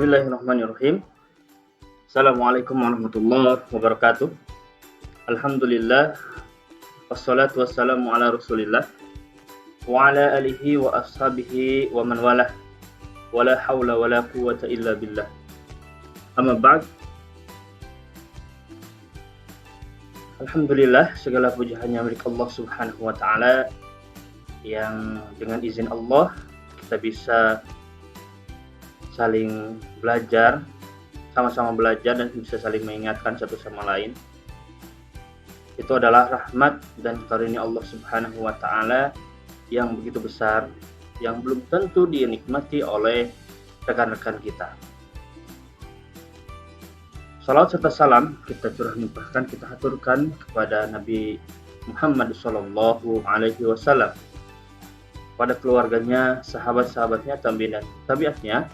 Bismillahirrahmanirrahim. Assalamualaikum warahmatullahi wabarakatuh. Alhamdulillah, wassalatu wassalamu ala rasulillah wa ala alihi wa ashabihi wa man walah, wala hawla wala quwwata illa billah. Amma ba'd. Alhamdulillah, segala puji hanya milik Allah subhanahu wa ta'ala, yang dengan izin Allah kita bisa saling belajar, sama-sama belajar dan bisa saling mengingatkan satu sama lain. Itu adalah rahmat dan karunia Allah subhanahu wa ta'ala yang begitu besar, yang belum tentu dinikmati oleh rekan-rekan kita. Salawat serta salam kita limpahkan, kita haturkan kepada Nabi Muhammad sallallahu alaihi wasallam, pada keluarganya, sahabat-sahabatnya, tabi'in dan tabi'atnya,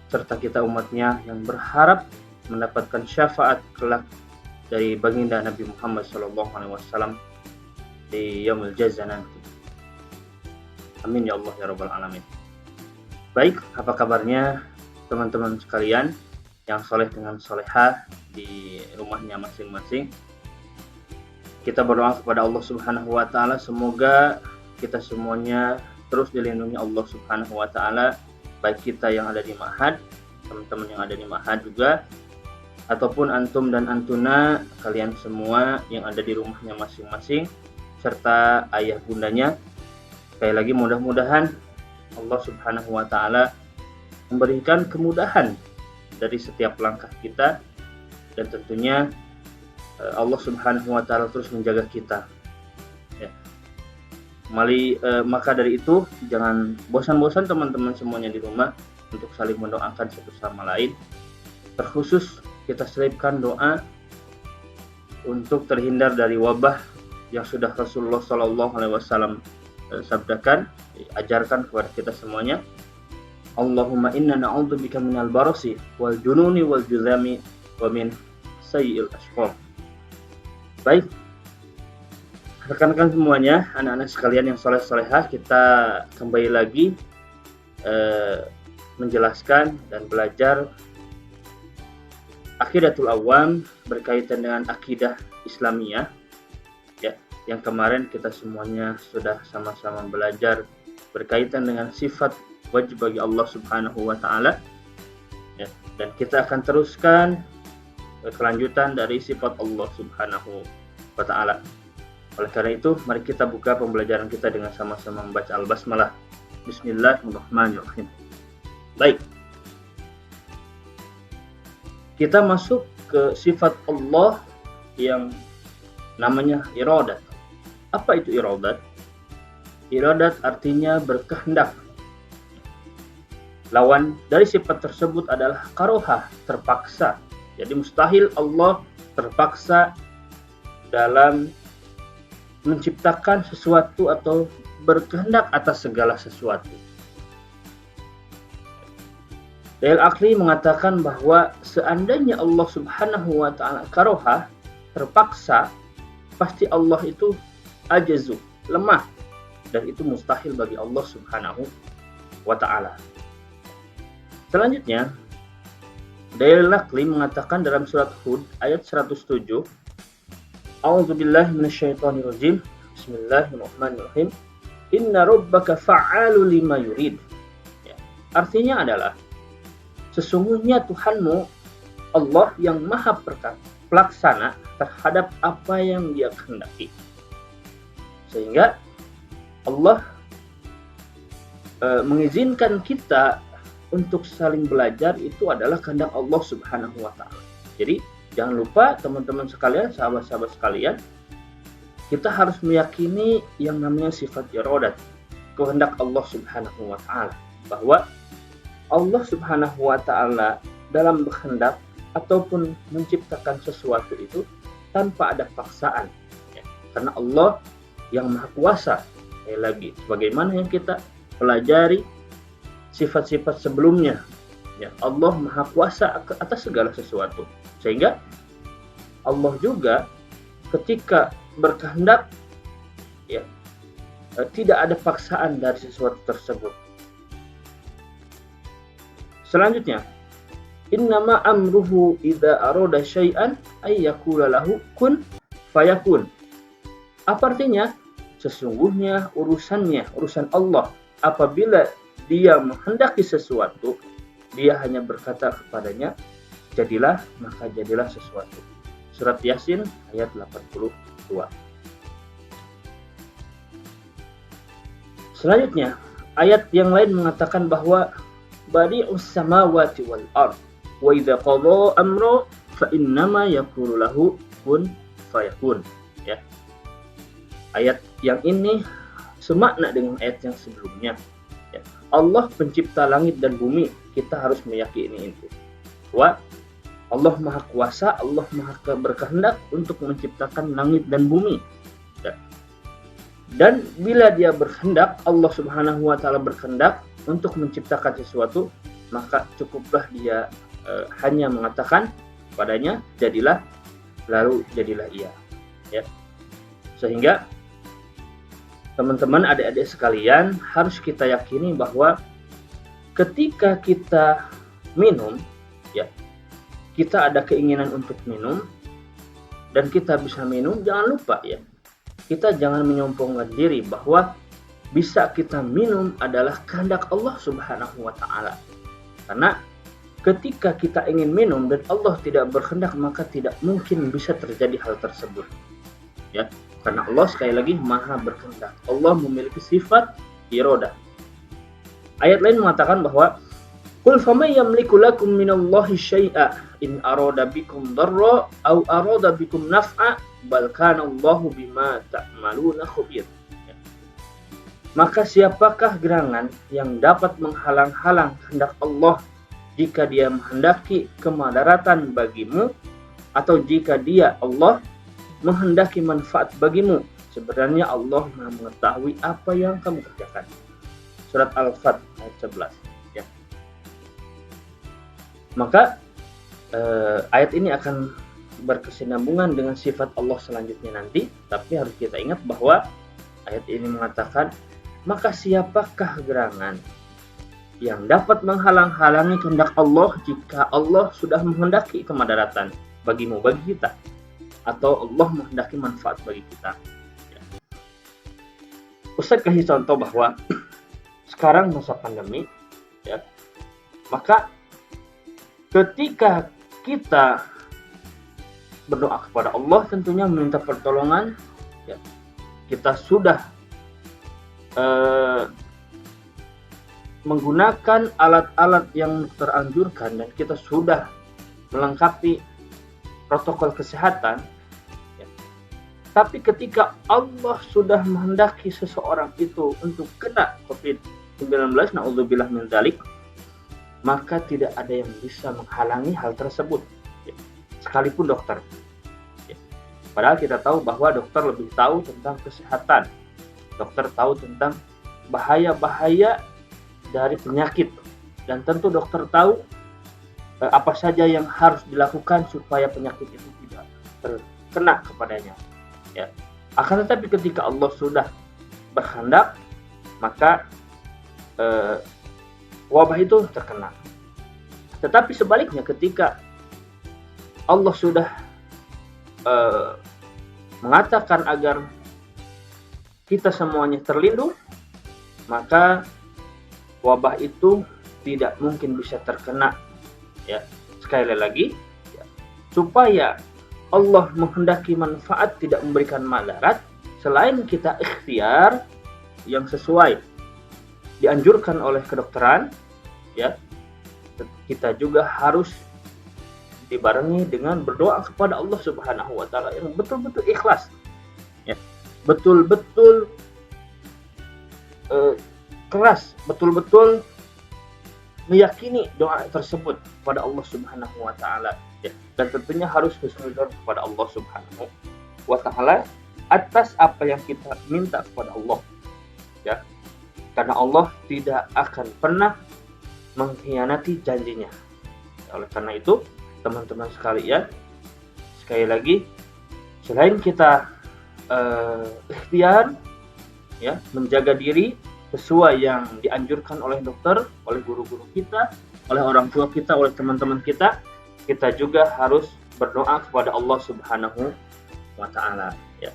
serta kita umatnya yang berharap mendapatkan syafaat kelak dari baginda Nabi Muhammad SAW di Yaumul Jaza nanti. Amin ya Allah ya Rabbal Alamin. Baik, apa kabarnya teman-teman sekalian yang soleh dengan solehah di rumahnya masing-masing? Kita berdoa kepada Allah Subhanahu wa ta'ala, semoga kita semuanya terus dilindungi Allah Subhanahu wa ta'ala, baik kita yang ada di Ma'had, teman-teman yang ada di Ma'had juga, ataupun antum dan antuna, kalian semua yang ada di rumahnya masing-masing, serta ayah bundanya. Sekali lagi mudah-mudahan Allah Subhanahu wa ta'ala memberikan kemudahan dari setiap langkah kita, dan tentunya Allah Subhanahu wa ta'ala terus menjaga kita. Maka dari itu jangan bosan-bosan teman-teman semuanya di rumah untuk saling mendoakan satu sama lain. Terkhusus kita selipkan doa untuk terhindar dari wabah yang sudah Rasulullah SAW sabdakan, ajarkan kepada kita semuanya. Allahumma inna na'udzubika minal barasi wal jununi wal juzami wa min sayyi'il asqam. Baik, rekan-rekan semuanya, anak-anak sekalian yang soleh-solehah, kita kembali lagi menjelaskan dan belajar Aqidatul Awam berkaitan dengan akidah Islamiyah, ya, yang kemarin kita semuanya sudah sama-sama belajar berkaitan dengan sifat wajib bagi Allah Subhanahu wa ta'ala, ya, dan kita akan teruskan kelanjutan dari sifat Allah Subhanahu wa ta'ala. Oleh karena itu, mari kita buka pembelajaran kita dengan sama-sama membaca Al-Basmalah. Bismillahirrahmanirrahim. Baik. Kita masuk ke sifat Allah yang namanya iradat. Apa itu iradat? Iradat artinya berkehendak. Lawan dari sifat tersebut adalah karohah, terpaksa. Jadi mustahil Allah terpaksa dalam menciptakan sesuatu atau berkehendak atas segala sesuatu. Dalil akli mengatakan bahwa seandainya Allah Subhanahu wa ta'ala karohah, terpaksa, pasti Allah itu ajazu, lemah, dan itu mustahil bagi Allah Subhanahu wa ta'ala. Selanjutnya, dalil akli mengatakan dalam surat Hud ayat 107, A'udzubillahi minasyaitonirrajim. Bismillahirrahmanirrahim. Inna rabbaka fa'alu lima yurid. Ya. Artinya adalah sesungguhnya Tuhanmu Allah yang maha pelaksana terhadap apa yang Dia kehendaki. Sehingga Allah mengizinkan kita untuk saling belajar itu adalah kehendak Allah Subhanahu wa ta'ala. Jadi jangan lupa teman-teman sekalian, sahabat-sahabat sekalian, kita harus meyakini yang namanya sifat iradat, kehendak Allah Subhanahu wa ta'ala, bahwa Allah Subhanahu wa ta'ala dalam berkehendak ataupun menciptakan sesuatu itu tanpa ada paksaan, ya. Karena Allah yang maha kuasa. Lagi sebagaimana yang kita pelajari sifat-sifat sebelumnya, ya, Allah maha kuasa atas segala sesuatu. Sehingga Allah juga ketika berkehendak, ya, tidak ada paksaan dari sesuatu tersebut. Selanjutnya, Innama amruhu idza arada syai'an ay yaqula lahu kun fayakun. Apa artinya? Sesungguhnya urusan Allah, apabila dia menghendaki sesuatu, dia hanya berkata kepadanya, jadilah, maka jadilah sesuatu. Surat Yasin ayat 82. Selanjutnya, ayat yang lain mengatakan bahwa badi'us samawati wal ard wa idza qada amra fa innama yaqulu lahu kun fayakun. Ya. Ayat yang ini semakna dengan ayat yang sebelumnya. Ya. Allah pencipta langit dan bumi, kita harus meyakini itu. Wa Allah Maha Kuasa, Allah Maha berkehendak untuk menciptakan langit dan bumi. Ya. Dan bila dia berkehendak, Allah Subhanahu wa taala berkehendak untuk menciptakan sesuatu, maka cukuplah dia hanya mengatakan padanya jadilah, lalu jadilah ia. Ya. Sehingga teman-teman, adik-adik sekalian, harus kita yakini bahwa ketika kita minum, ya, kita ada keinginan untuk minum dan kita bisa minum, jangan lupa ya, kita jangan menyombongkan diri bahwa bisa kita minum adalah kehendak Allah Subhanahu wa taala. Karena ketika kita ingin minum dan Allah tidak berkehendak, maka tidak mungkin bisa terjadi hal tersebut. Ya, karena Allah sekali lagi Maha berkehendak. Allah memiliki sifat iradah. Ayat lain mengatakan bahwa qul faman yamliku lakum minallahi syai'a in arada bikum darra aw arada bikum naf'a bal kana Allahu bima ta'maluna khabir. Maka siapakah gerangan yang dapat menghalang-halang kehendak Allah jika dia menghendaki kemadaratan bagimu, atau jika dia Allah menghendaki manfaat bagimu? Sebenarnya Allah Maha mengetahui apa yang kamu kerjakan. Surat Al-Fat ayat 11. Ya. Maka ayat ini akan berkesinambungan dengan sifat Allah selanjutnya nanti, tapi harus kita ingat bahwa ayat ini mengatakan, maka siapakah gerangan yang dapat menghalang-halangi kehendak Allah jika Allah sudah menghendaki kemadaratan bagimu, bagi kita, atau Allah menghendaki manfaat bagi kita. Ya. Ustaz kasih contoh bahwa sekarang masa pandemi, ya, maka ketika kita berdoa kepada Allah, tentunya meminta pertolongan, ya, kita sudah menggunakan alat-alat yang teranjurkan dan kita sudah melengkapi protokol kesehatan, ya. Tapi ketika Allah sudah menghendaki seseorang itu untuk kena COVID-19, na'udzubillah min dzalik, maka tidak ada yang bisa menghalangi hal tersebut, ya. Sekalipun dokter, ya. Padahal kita tahu bahwa dokter lebih tahu tentang kesehatan, dokter tahu tentang bahaya-bahaya dari penyakit, dan tentu dokter tahu apa saja yang harus dilakukan supaya penyakit itu tidak terkena kepadanya, ya. Akan tetapi ketika Allah sudah berkehendak, maka wabah itu terkena. Tetapi sebaliknya, ketika Allah sudah mengatakan agar kita semuanya terlindung, maka wabah itu tidak mungkin bisa terkena, ya. Sekali lagi, ya, supaya Allah menghendaki manfaat, tidak memberikan madarat, selain kita ikhtiar yang sesuai dianjurkan oleh kedokteran, ya, kita juga harus dibarengi dengan berdoa kepada Allah Subhanahu wa taala yang betul-betul ikhlas, ya. Betul-betul keras, betul-betul meyakini doa tersebut kepada Allah Subhanahu wa taala, ya. Dan tentunya harus husnuzon kepada Allah Subhanahu wa taala atas apa yang kita minta kepada Allah, ya. Karena Allah tidak akan pernah mengkhianati janjinya. Oleh karena itu, teman-teman sekalian, sekali lagi, selain kita ikhtiar, ya, menjaga diri sesuai yang dianjurkan oleh dokter, oleh guru-guru kita, oleh orang tua kita, oleh teman-teman kita, kita juga harus berdoa kepada Allah Subhanahu wa taala, ya.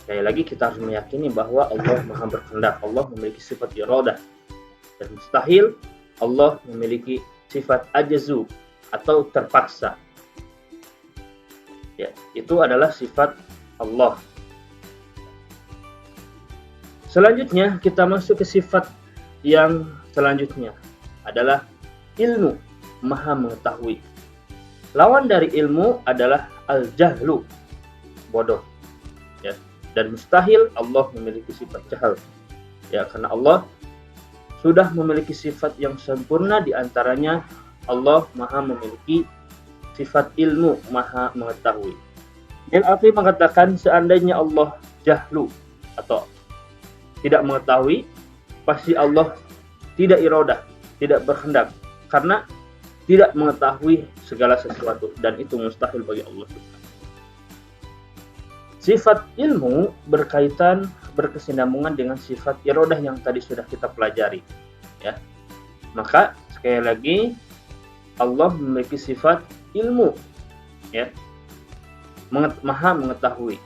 Sekali lagi kita harus meyakini bahwa Allah Maha berkehendak, Allah memiliki sifat iradah, dan mustahil Allah memiliki sifat ajzu atau terpaksa. Ya, itu adalah sifat Allah. Selanjutnya kita masuk ke sifat yang selanjutnya adalah ilmu, Maha mengetahui. Lawan dari ilmu adalah al-jahlu, bodoh. Ya, dan mustahil Allah memiliki sifat jahal. Ya, karena Allah sudah memiliki sifat yang sempurna, di antaranya Allah Maha memiliki sifat ilmu, Maha mengetahui. Al-Aqi mengatakan seandainya Allah jahlu atau tidak mengetahui, pasti Allah tidak iradah, tidak berkehendak, karena tidak mengetahui segala sesuatu, dan itu mustahil bagi Allah. Sifat ilmu berkesinambungan dengan sifat iradah yang tadi sudah kita pelajari, ya. Maka sekali lagi Allah memiliki sifat ilmu, ya, Maha mengetahui,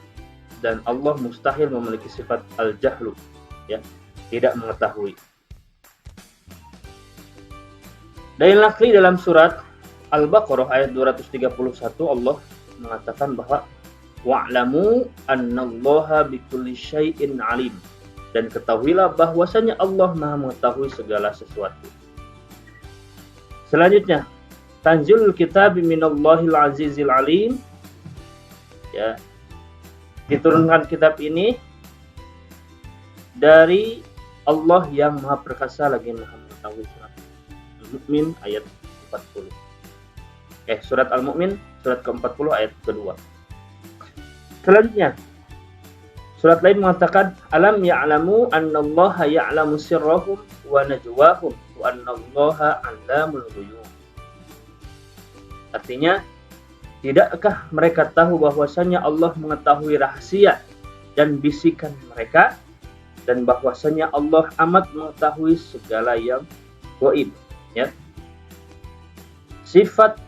dan Allah mustahil memiliki sifat al-jahlu, ya, tidak mengetahui. Dalil nakli dalam surat Al-Baqarah ayat 231 Allah mengatakan bahwa wa'lamu annallaha bikulli syai'in alim, dan ketahuilah bahwasanya Allah Maha mengetahui segala sesuatu. Selanjutnya, tanzilul kitab minallahil azizil alim, ya, diturunkan kitab ini dari Allah yang Maha perkasa lagi Maha mengetahui. Surat Al-Mu'min ayat 40. Surat Al-Mu'min surat ke-40 ayat kedua. Selanjutnya, surat lain mengatakan alam ya'lamu annallaha ya'lamu sirrahum wa najwahum wa annallaha 'allamul ghuyub. Artinya, tidakkah mereka tahu bahwasanya Allah mengetahui rahasia dan bisikan mereka, dan bahwasanya Allah amat mengetahui segala yang gaib, ya. Sifat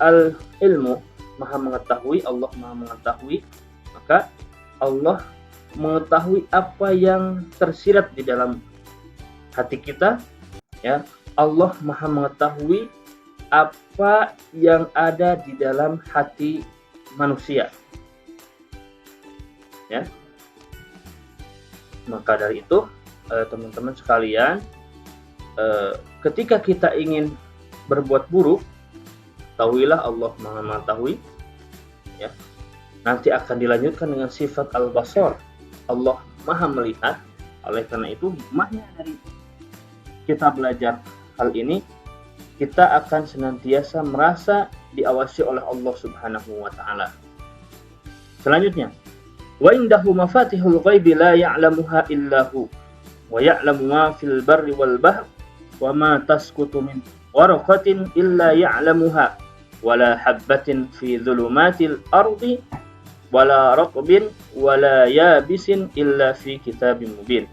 al-ilmu, Maha mengetahui, Allah Maha mengetahui, maka Allah mengetahui apa yang tersirat di dalam hati kita, ya. Allah Maha mengetahui apa yang ada di dalam hati manusia, ya. Maka dari itu teman-teman sekalian, ketika kita ingin berbuat buruk, tahuilah Allah Maha mengetahui, ya. Nanti akan dilanjutkan dengan sifat al-basar, Allah Maha melihat. Oleh karena itu hikmahnya dari kita belajar hal ini, kita akan senantiasa merasa diawasi oleh Allah Subhanahu wa taala. Selanjutnya, wa indahu mafatihul ghaibi la ya'lamuha illahu wa ya'lamu ma fil barri wal bahr wa ma tasqutu min waraqatin illa ya'lamuha wala habbatin fi dhulumatil ardi wala raqbin wala yabisin illa fi kitabim mubin.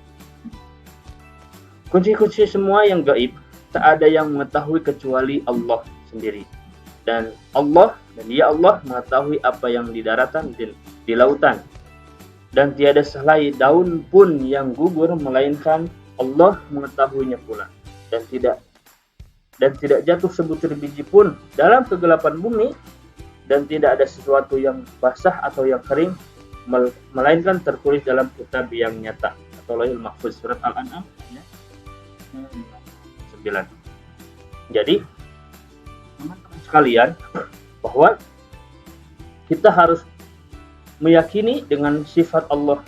Kunci-kunci semua yang gaib tak ada yang mengetahui kecuali Allah sendiri, dan Dia Allah mengetahui apa yang di daratan dan di lautan, dan tiada sehelai daun pun yang gugur melainkan Allah mengetahuinya pula, dan tidak jatuh sebutir biji pun dalam kegelapan bumi, dan tidak ada sesuatu yang basah atau yang kering melainkan tertulis dalam kitab yang nyata atau Lauhul Mahfuz. Surat Al-An'am ayat 9. Jadi teman-teman sekalian, bahwa kita harus meyakini dengan sifat Allah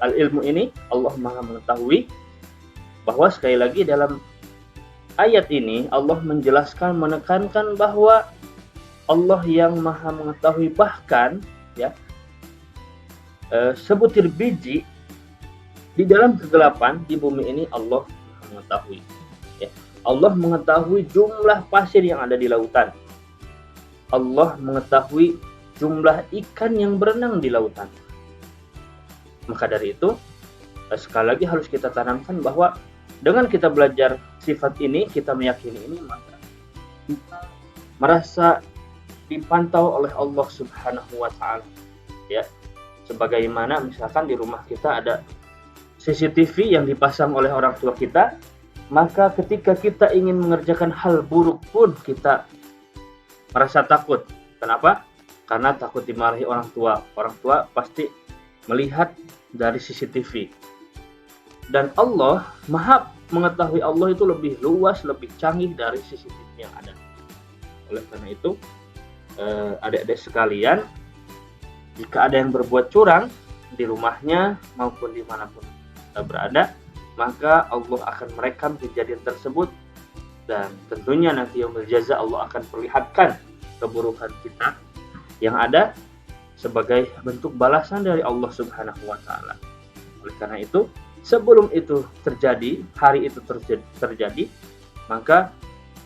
al-ilmu ini, Allah Maha mengetahui, bahwa sekali lagi dalam ayat ini Allah menjelaskan, menekankan bahwa Allah yang Maha mengetahui, bahkan, ya, sebutir biji di dalam kegelapan di bumi ini Allah mengetahui, ya. Allah mengetahui jumlah pasir yang ada di lautan, Allah mengetahui jumlah ikan yang berenang di lautan. Maka dari itu Sekali lagi harus kita tanamkan bahwa dengan kita belajar sifat ini, kita meyakini ini, maka kita merasa dipantau oleh Allah Subhanahu wa taala. Ya. Sebagaimana misalkan di rumah kita ada CCTV yang dipasang oleh orang tua kita, maka ketika kita ingin mengerjakan hal buruk pun kita merasa takut. Kenapa? Karena takut dimarahi orang tua. Orang tua pasti melihat dari CCTV. Dan Allah Maha mengetahui, Allah itu lebih luas, lebih canggih dari CCTV yang ada. Oleh karena itu, adik-adik sekalian, jika ada yang berbuat curang di rumahnya maupun dimanapun kita berada, maka Allah akan merekam kejadian tersebut, dan tentunya nanti yaumul jaza Allah akan perlihatkan keburukan kita yang ada sebagai bentuk balasan dari Allah Subhanahu wa taala. Oleh karena itu, sebelum itu terjadi, hari itu terjadi, maka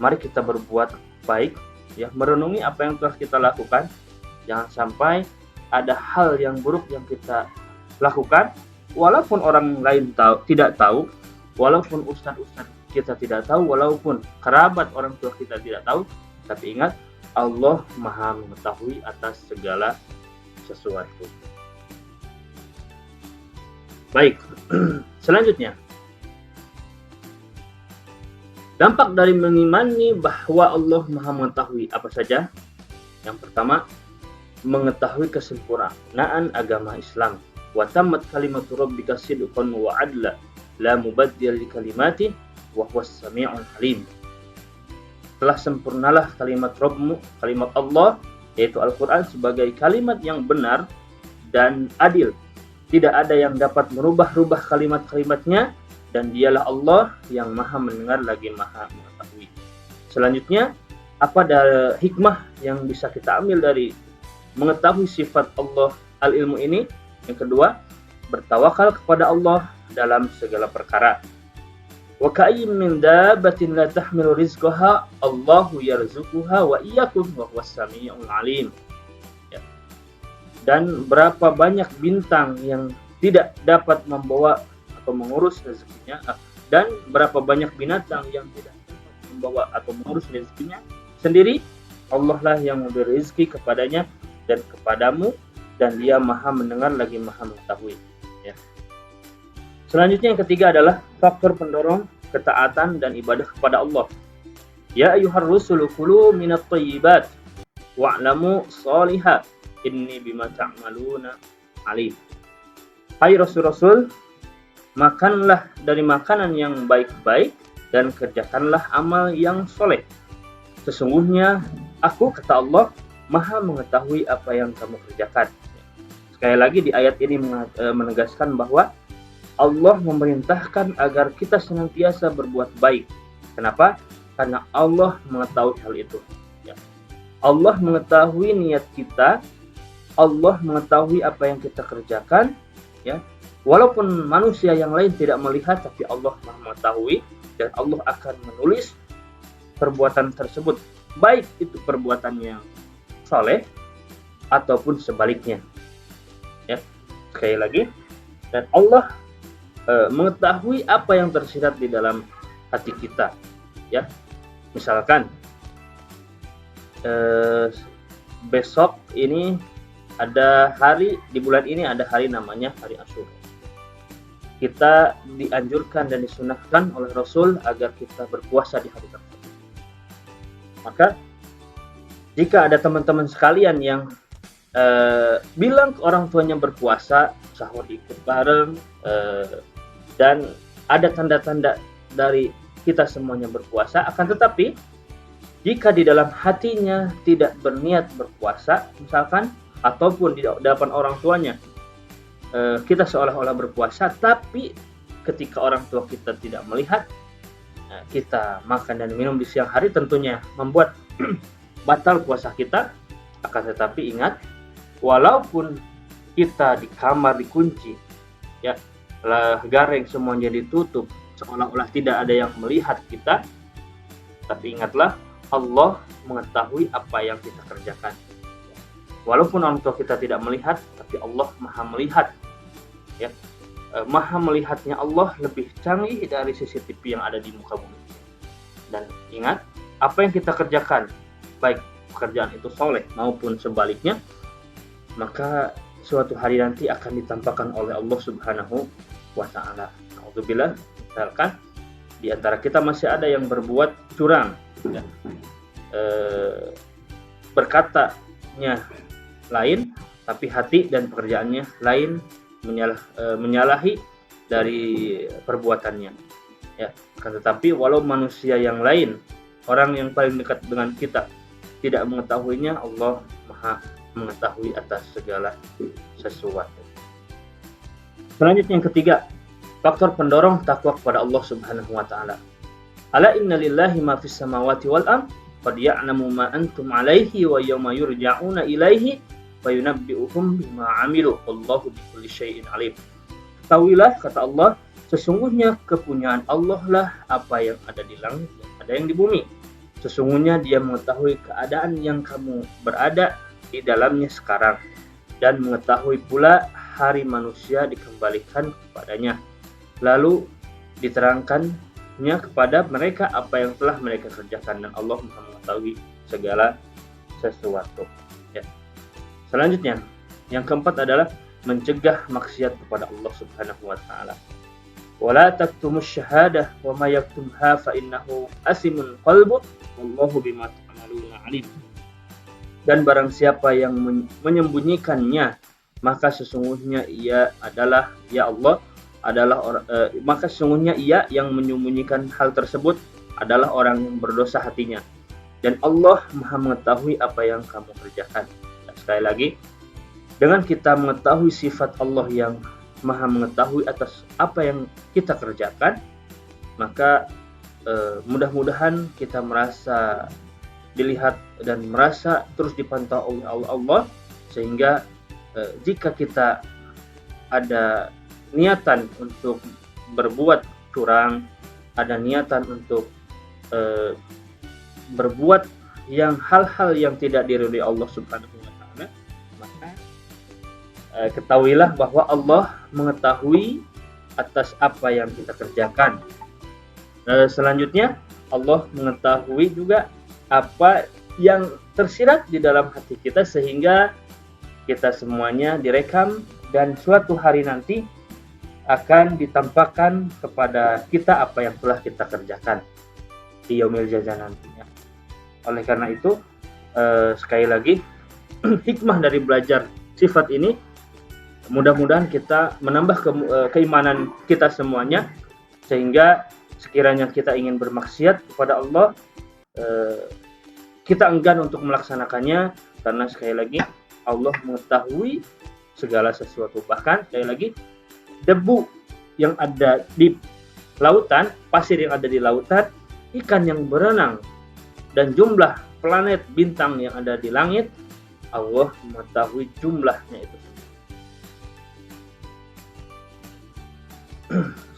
mari kita berbuat baik, ya, merenungi apa yang telah kita lakukan. Jangan sampai ada hal yang buruk yang kita lakukan, walaupun orang lain tidak tahu, walaupun ustadz kita tidak tahu, walaupun kerabat orang tua kita tidak tahu, tapi ingat, Allah Maha mengetahui atas segala sesuatu. Baik, selanjutnya, dampak dari mengimani bahwa Allah Maha mengetahui apa saja. Yang pertama, mengetahui kesempurnaan agama Islam. Wa tammat kalimatu rabbika sidqan wa adla, la mubaddila li kalimati wa huwas sami'ul alim. Telah sempurnalah kalimat Rabbmu, kalimat Allah, yaitu Al-Quran, sebagai kalimat yang benar dan adil. Tidak ada yang dapat merubah-rubah kalimat-kalimatnya, dan dialah Allah yang Maha mendengar lagi Maha mengetahui. Selanjutnya, apa dari hikmah yang bisa kita ambil dari mengetahui sifat Allah al-ilmu ini? Yang kedua, bertawakal kepada Allah dalam segala perkara. Wa ka'ayyin min dabbatin la tahmilu rizqaha Allahu yarzuquha wa iyyakum wa huwas samiul alim. Ya. Dan berapa banyak bintang yang tidak dapat membawa atau mengurus rezekinya, dan berapa banyak binatang yang tidak dapat membawa atau mengurus rezekinya sendiri, Allah lah yang memberi rezeki kepadanya dan kepadamu, dan Dia Maha mendengar lagi Maha mengetahui. Ya. Selanjutnya yang ketiga adalah faktor pendorong ketaatan dan ibadah kepada Allah. Ya ayyuhar rusulu kulu minat thayyibat wa'lamu shaliha inni bima ta'maluna alim. Hai Rasul-Rasul, makanlah dari makanan yang baik-baik dan kerjakanlah amal yang soleh. Sesungguhnya aku, kata Allah, Maha mengetahui apa yang kamu kerjakan. Sekali lagi di ayat ini menegaskan bahwa Allah memerintahkan agar kita senantiasa berbuat baik. Kenapa? Karena Allah mengetahui hal itu. Ya. Allah mengetahui niat kita, Allah mengetahui apa yang kita kerjakan. Ya. Walaupun manusia yang lain tidak melihat, tapi Allah mengetahui, dan Allah akan menulis perbuatan tersebut, baik itu perbuatan yang saleh ataupun sebaliknya. Ya. Sekali lagi, dan Allah mengetahui apa yang tersirat di dalam hati kita. Ya, misalkan besok ini ada hari, di bulan ini ada hari namanya hari Asyura. Kita dianjurkan dan disunahkan oleh Rasul agar kita berpuasa di hari tersebut. Maka jika ada teman-teman sekalian yang bilang ke orang tuanya berpuasa, sahur ikut bareng, dan ada tanda-tanda dari kita semuanya berpuasa, akan tetapi jika di dalam hatinya tidak berniat berpuasa, misalkan, ataupun di hadapan orang tuanya kita seolah-olah berpuasa, tapi ketika orang tua kita tidak melihat, kita makan dan minum di siang hari, tentunya membuat batal puasa kita. Akan tetapi ingat, walaupun kita di kamar dikunci, ya, gareng semuanya ditutup, seolah-olah tidak ada yang melihat kita, tapi ingatlah, Allah mengetahui apa yang kita kerjakan. Walaupun orang tua kita tidak melihat, tapi Allah Maha melihat. Ya. maha melihatnya Allah lebih canggih dari CCTV yang ada di muka bumi. Dan ingat, apa yang kita kerjakan, baik pekerjaan itu soleh maupun sebaliknya, maka suatu hari nanti akan ditampakkan oleh Allah Subhanahu wa Ta'ala. Alhamdulillah, misalkan di antara kita masih ada yang berbuat curang, ya, berkatanya lain, tapi hati dan pekerjaannya lain, menyalahi dari perbuatannya. Ya, tetapi walau manusia yang lain, orang yang paling dekat dengan kita tidak mengetahuinya, Allah Maha mengetahui atas segala sesuatu. Selanjutnya yang ketiga, faktor pendorong takwa kepada Allah Subhanahu wa Ta'ala. Ala inna lillahi ma fis samawati wal ard qad ya'lamu ma antum 'alaihi wa yawma yurja'una ilaihi wa yunabbi'uhum bima 'amilu wallahu bikulli syai'in 'alim. Ketahuilah, kata Allah, sesungguhnya kepunyaan Allah lah apa yang ada di langit dan ada yang di bumi. Sesungguhnya Dia mengetahui keadaan yang kamu berada di dalamnya sekarang, dan mengetahui pula hari manusia dikembalikan kepadanya. Lalu diterangkannya kepada mereka apa yang telah mereka kerjakan, dan Allah Maha mengetahui segala sesuatu. Ya. Selanjutnya, yang keempat adalah mencegah maksiat kepada Allah Subhanahu wa Ta'ala. Wala taktumus syahadah wa ma yaktumha fa innahu asimun qalbu wallahu bima ta'maluna alim. Dan barang siapa yang menyembunyikannya, maka sesungguhnya ia adalah, ya Allah adalah maka sesungguhnya ia yang menyembunyikan hal tersebut adalah orang yang berdosa hatinya, dan Allah Maha mengetahui apa yang kamu kerjakan. Dan sekali lagi, dengan kita mengetahui sifat Allah yang Maha mengetahui atas apa yang kita kerjakan, maka mudah-mudahan kita merasa dilihat dan merasa terus dipantau oleh Allah, sehingga jika kita ada niatan untuk berbuat curang, ada niatan untuk berbuat yang hal-hal yang tidak diridhoi Allah Subhanahu wa Ta'ala, maka ketahuilah bahwa Allah mengetahui atas apa yang kita kerjakan. Selanjutnya, Allah mengetahui juga apa yang tersirat di dalam hati kita, sehingga kita semuanya direkam dan suatu hari nanti akan ditampakkan kepada kita apa yang telah kita kerjakan di yaumil jazaa nantinya. Oleh karena itu, sekali lagi, hikmah dari belajar sifat ini, mudah-mudahan kita menambah keimanan kita semuanya, sehingga sekiranya kita ingin bermaksiat kepada Allah, kita enggan untuk melaksanakannya, karena sekali lagi Allah mengetahui segala sesuatu. Bahkan sekali lagi, debu yang ada di lautan, pasir yang ada di lautan, ikan yang berenang, dan jumlah planet bintang yang ada di langit, Allah mengetahui jumlahnya itu.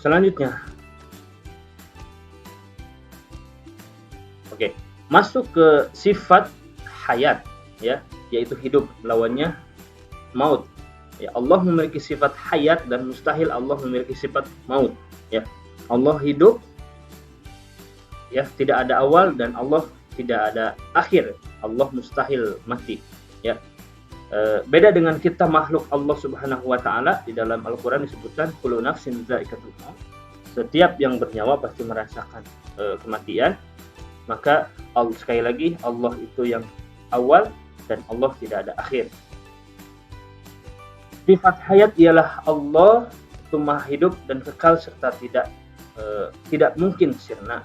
Selanjutnya, oke, masuk ke sifat hayat, ya, yaitu hidup, lawannya maut. Ya, Allah memiliki sifat hayat dan mustahil Allah memiliki sifat maut. Ya, Allah hidup, ya, tidak ada awal, dan Allah tidak ada akhir. Allah mustahil mati. Ya, beda dengan kita makhluk Allah Subhanahu wa Ta'ala. Di dalam Al-Quran disebutkan kullu nafsin dha'iqatul maut, setiap yang bernyawa pasti merasakan kematian. Maka sekali lagi, Allah itu yang awal dan Allah tidak ada akhir. Sifat hayat ialah Allah itu maha hidup dan kekal serta tidak mungkin sirna.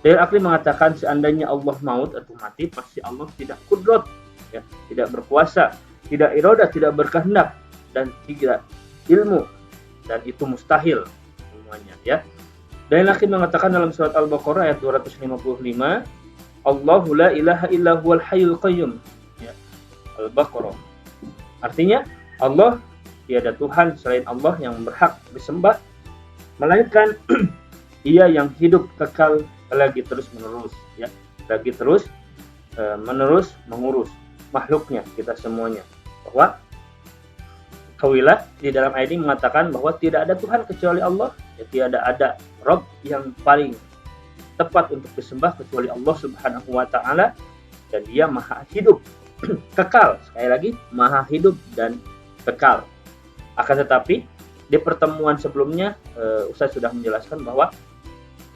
Dalil akli mengatakan seandainya Allah maut atau mati, pasti Allah tidak kudrat, ya, tidak berkuasa, tidak iradah, tidak berkehendak, dan tidak ilmu, dan itu mustahil semuanya. Ya. Dalil akli mengatakan dalam surat Al-Baqarah ayat 255, Allahu la ilaha illa huwal hayyul qayyum. Ya. Al-Baqarah. Artinya, Allah, tiada Tuhan selain Allah yang berhak disembah, melainkan Ia yang hidup kekal lagi terus menerus, ya, lagi terus menerus mengurus makhluknya, kita semuanya. Bahwa Kawilah di dalam ayat ini mengatakan bahwa tidak ada Tuhan kecuali Allah, ya, tidak ada Rabb yang paling tepat untuk disembah kecuali Allah Subhanahu wa taala, dan Dia Maha Hidup, kekal. Sekali lagi, Maha Hidup dan kekal. Akan tetapi di pertemuan sebelumnya Ustaz sudah menjelaskan bahwa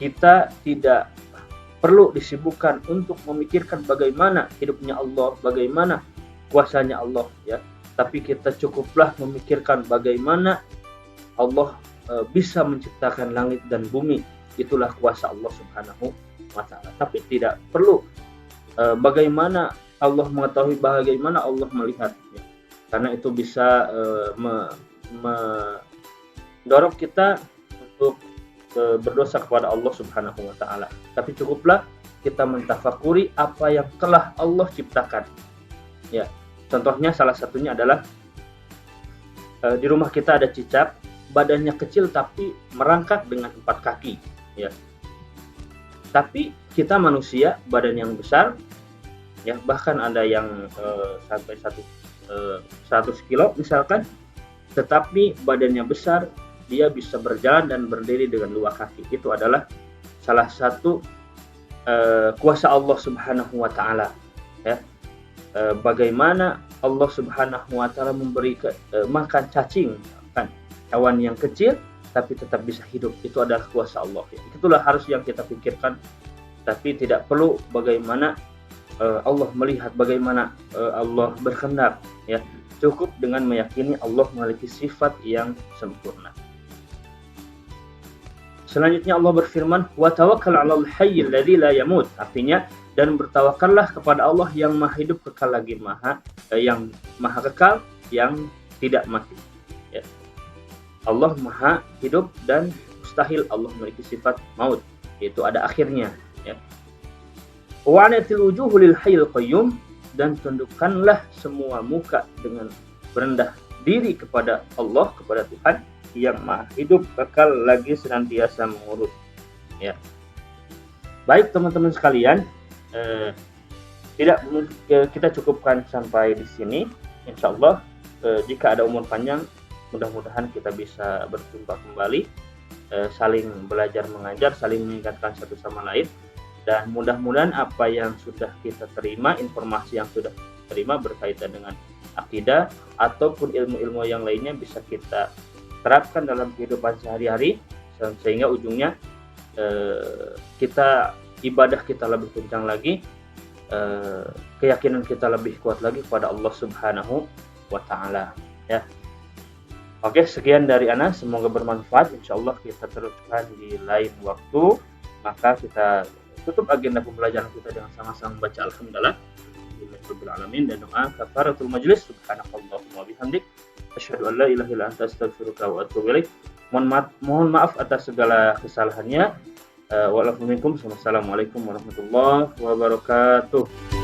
kita tidak perlu disibukkan untuk memikirkan bagaimana hidupnya Allah, bagaimana kuasanya Allah, ya. Tapi kita cukuplah memikirkan bagaimana Allah bisa menciptakan langit dan bumi. Itulah kuasa Allah Subhanahu wa taala. Tapi tidak perlu bagaimana Allah mengetahui, bagaimana Allah melihat, ya. Karena itu bisa mendorong kita untuk berdosa kepada Allah Subhanahu wa taala. Tapi cukuplah kita mentafakuri apa yang telah Allah ciptakan. Ya. Contohnya salah satunya adalah di rumah kita ada cicak, badannya kecil tapi merangkak dengan 4 kaki, ya. Tapi kita manusia badan yang besar, ya, bahkan ada yang sampai 100 kilo misalkan, tetapi badannya besar, dia bisa berjalan dan berdiri dengan 2 kaki. Itu adalah salah satu kuasa Allah Subhanahu wa taala, ya. Bagaimana Allah Subhanahu wa taala memberi makan cacing, kan, hewan yang kecil tapi tetap bisa hidup. Itu adalah kuasa Allah, ya. Itulah harus yang kita pikirkan. Tapi tidak perlu bagaimana Allah melihat, bagaimana Allah berkehendak, ya. Cukup dengan meyakini Allah memiliki sifat yang sempurna. Selanjutnya Allah berfirman, "Wa tawakkal 'alal hayyil ladzi la yamut." Artinya, dan bertawakallah kepada Allah yang Maha Hidup, kekal lagi yang Maha Kekal, yang tidak mati, ya. Allah Maha Hidup dan mustahil Allah memiliki sifat maut, yaitu ada akhirnya, ya. Wa anatil wujuhu lil hayyil qayyum, dan tundukkanlah semua muka dengan berendah diri kepada Allah, kepada Tuhan yang Maha Hidup, kekal lagi senantiasa mengurus, ya. Baik teman-teman sekalian, kita cukupkan sampai di sini. Insya Allah jika ada umur panjang, mudah-mudahan kita bisa berjumpa kembali, saling belajar mengajar, saling mengingatkan satu sama lain, dan mudah-mudahan apa yang sudah kita terima, informasi yang sudah kita terima berkaitan dengan akidah ataupun ilmu-ilmu yang lainnya bisa kita terapkan dalam kehidupan sehari-hari, sehingga ujungnya ibadah kita lebih kencang lagi, keyakinan kita lebih kuat lagi kepada Allah Subhanahu wa taala, ya. Oke, sekian dari Ana, semoga bermanfaat. Insyaallah kita teruskan di lain waktu. Maka kita tutup agenda pembelajaran kita dengan sama-sama membaca alhamdulillah rabbil alamin dan doa kafaratul majlis. Subhanakallahumma bihamdik, asyhadu an la ilaha illa anta, astaghfiruka wa atubu ilaik. Mohon maaf atas segala kesalahannya. Wassalamualaikum warahmatullahi wabarakatuh.